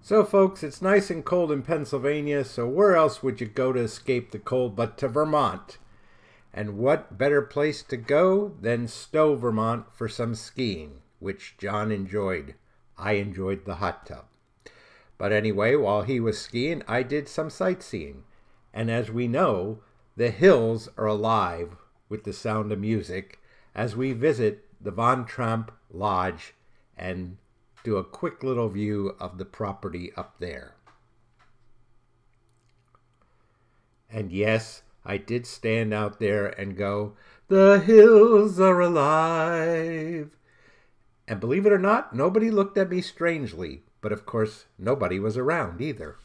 So folks, it's nice and cold in Pennsylvania, so where else would you go to escape the cold but to Vermont? And what better place to go than Stowe, Vermont for some skiing, which John enjoyed. I enjoyed the hot tub. But anyway, while he was skiing, I did some sightseeing. And as we know, the hills are alive with the sound of music as we visit the Von Trapp Lodge and do a quick little view of the property up there. And yes, I did stand out there and go, "The hills are alive." And believe it or not, nobody looked at me strangely, but of course, nobody was around either.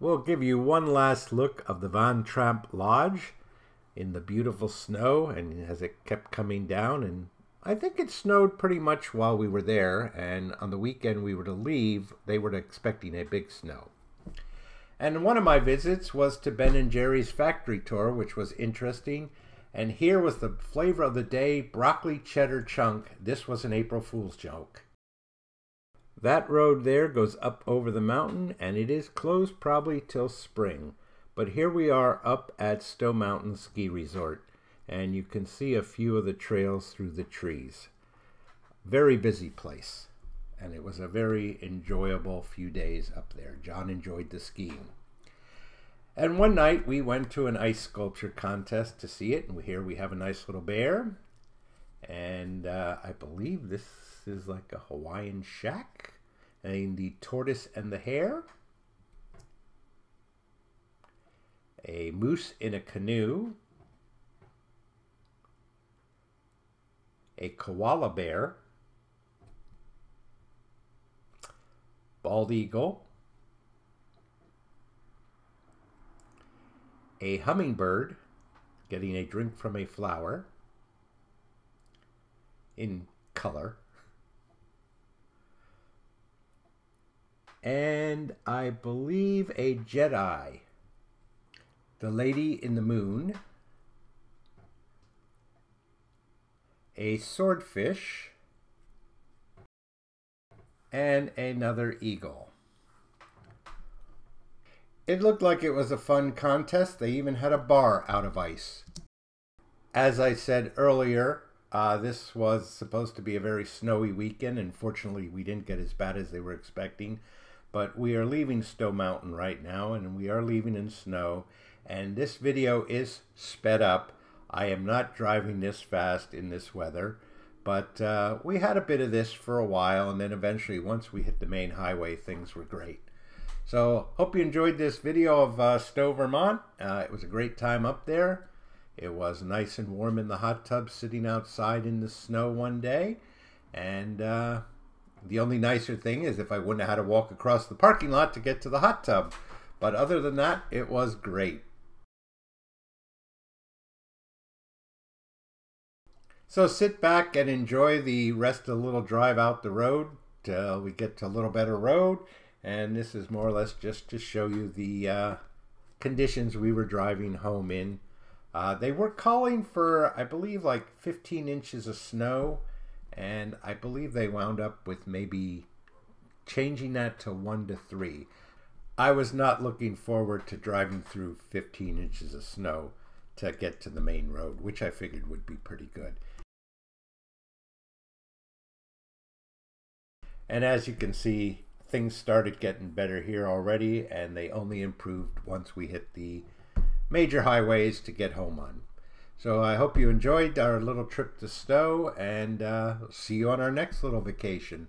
We'll give you one last look of the Von Trapp Lodge in the beautiful snow, and as it kept coming down, and I think it snowed pretty much while we were there, and on the weekend we were to leave, they were expecting a big snow. And one of my visits was to Ben & Jerry's factory tour, which was interesting, and here was the flavor of the day, broccoli cheddar chunk. This was an April Fool's joke. That road there goes up over the mountain, and it is closed probably till spring. But here we are up at Stowe Mountain Ski Resort, and you can see a few of the trails through the trees. Very busy place, and it was a very enjoyable few days up there. John enjoyed the skiing. And one night we went to an ice sculpture contest to see it, and here we have a nice little bear. And I believe this is like a Hawaiian shack, and the tortoise and the hare, a moose in a canoe, a koala bear, bald eagle, a hummingbird getting a drink from a flower in color, and I believe a Jedi, the lady in the moon, a swordfish, and another eagle. It looked like it was a fun contest. They even had a bar out of ice. As I said earlier, this was supposed to be a very snowy weekend, and fortunately we didn't get as bad as they were expecting. But we are leaving Stowe Mountain right now, and we are leaving in snow. And this video is sped up. I am not driving this fast in this weather. But we had a bit of this for a while, and then eventually, once we hit the main highway, things were great. So, hope you enjoyed this video of Stowe, Vermont. It was a great time up there. It was nice and warm in the hot tub, sitting outside in the snow one day. And the only nicer thing is if I wouldn't have had to walk across the parking lot to get to the hot tub. But other than that, it was great. So sit back and enjoy the rest of the little drive out the road till we get to a little better road. And this is more or less just to show you the conditions we were driving home in. They were calling for, I believe, like 15 inches of snow. And I believe they wound up with maybe changing that to 1 to 3. I was not looking forward to driving through 15 inches of snow to get to the main road, which I figured would be pretty good. And as you can see, things started getting better here already, and they only improved once we hit the major highways to get home on. So I hope you enjoyed our little trip to Stowe, and see you on our next little vacation.